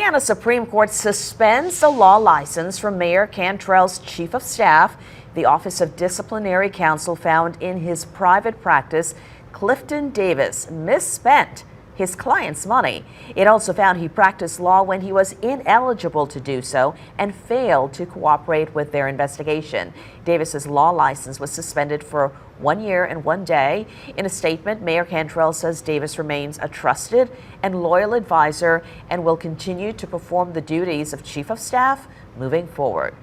And a Supreme Court suspends the law license from Mayor Cantrell's chief of staff. The Office of Disciplinary Counsel found in his private practice Clifton Davis misspent his client's money. It also found he practiced law when he was ineligible to do so and failed to cooperate with their investigation. Davis's law license was suspended for 1 year and 1 day. In a statement, Mayor Cantrell says Davis remains a trusted and loyal advisor and will continue to perform the duties of chief of staff moving forward.